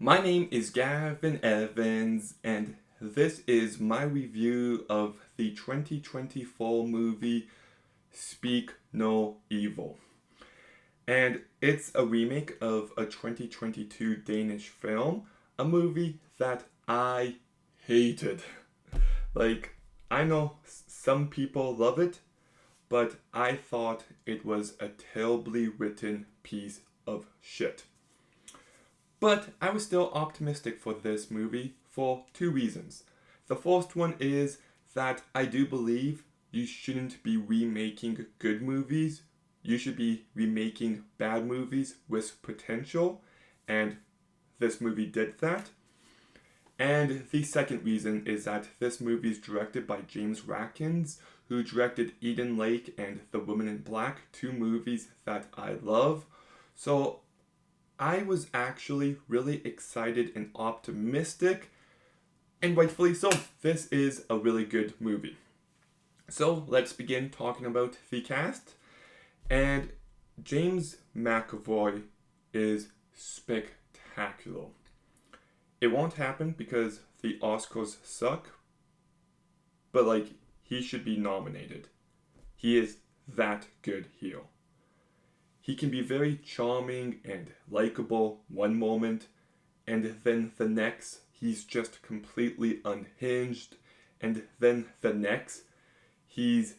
My name is Gavin Evans, and this is my review of the 2024 movie Speak No Evil. And it's a remake of a 2022 Danish film, a movie that I hated. Like, I know some people love it, but I thought it was a terribly written piece of shit. But I was still optimistic for this movie for two reasons. The first one is that I do believe you shouldn't be remaking good movies. You should be remaking bad movies with potential, and this movie did that. And the second reason is that this movie is directed by James Ratkins, who directed Eden Lake and The Woman in Black, two movies that I love. So I was actually really excited and optimistic, and rightfully so. This is a really good movie. So let's begin talking about the cast. And James McAvoy is spectacular. It won't happen because the Oscars suck, but he should be nominated. He is that good here. He can be very charming and likable one moment, and then the next, he's just completely unhinged, and then the next, he's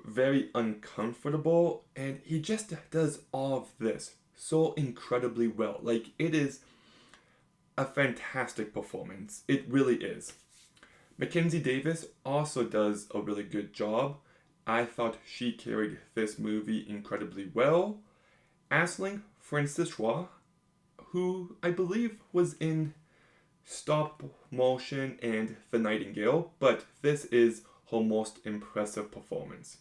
very uncomfortable, and he just does all of this so incredibly well. It is a fantastic performance. It really is. Mackenzie Davis also does a really good job. I thought she carried this movie incredibly well. Aisling Francois, who I believe was in Stop Motion and The Nightingale, but this is her most impressive performance.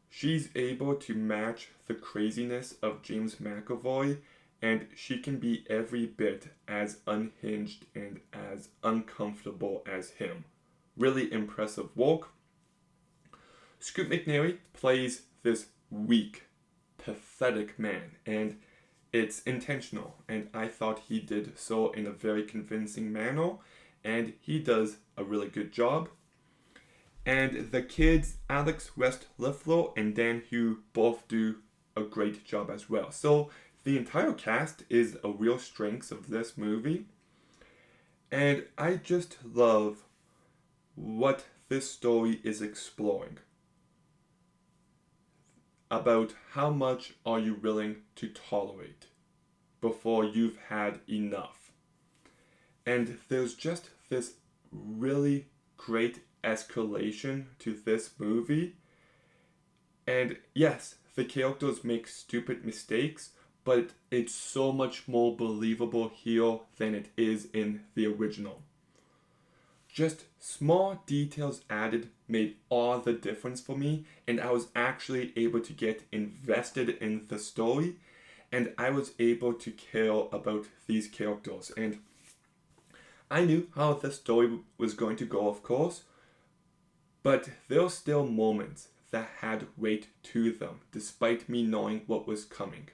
She's able to match the craziness of James McAvoy, and she can be every bit as unhinged and as uncomfortable as him. Really impressive work. Scoot McNairy plays this weak, pathetic man, and it's intentional, and I thought he did so in a very convincing manner, and he does a really good job. And the kids, Alex West-Liflor and Dan Hugh, both do a great job as well. So the entire cast is a real strength of this movie, and I just love what this story is exploring. About how much are you willing to tolerate before you've had enough. And there's just this really great escalation to this movie. And yes, the characters make stupid mistakes, but it's so much more believable here than it is in the original. Just small details added made all the difference for me, and I was actually able to get invested in the story, and I was able to care about these characters. And I knew how the story was going to go, of course, but there were still moments that had weight to them, despite me knowing what was coming.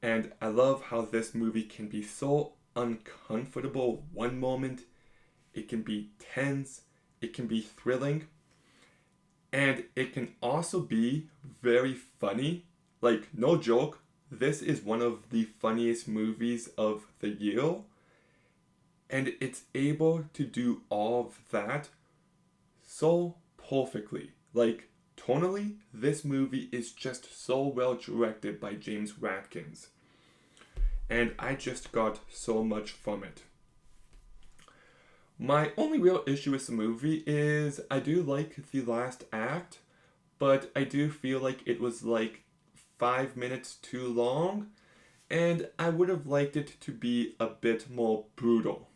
And I love how this movie can be so uncomfortable one moment. It can be tense, it can be thrilling, and it can also be very funny. No joke, this is one of the funniest movies of the year, and it's able to do all of that so perfectly. Tonally, this movie is just so well directed by James Ratkins, and I just got so much from it. My only real issue with the movie is I do like the last act, but I do feel like it was 5 minutes too long, and I would have liked it to be a bit more brutal.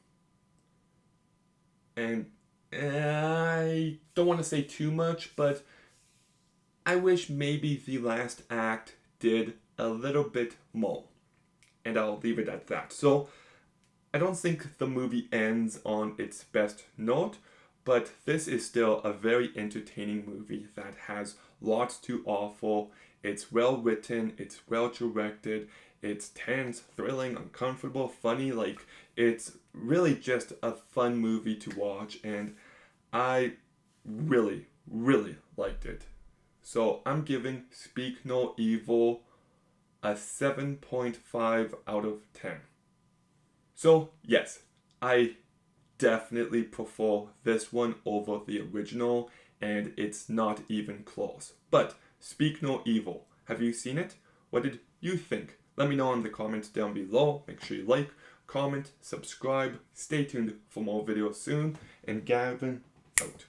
And I don't want to say too much, but I wish maybe the last act did a little bit more. And I'll leave it at that. So I don't think the movie ends on its best note, but this is still a very entertaining movie that has lots to offer. It's well written, it's well directed, It's tense, thrilling, uncomfortable, funny. Like, it's really just a fun movie to watch, and I really, really liked it. So I'm giving Speak No Evil a 7.5 out of 10. So, yes, I definitely prefer this one over the original, and it's not even close. But Speak No Evil, have you seen it? What did you think? Let me know in the comments down below. Make sure you like, comment, subscribe. Stay tuned for more videos soon. And Gavin, out.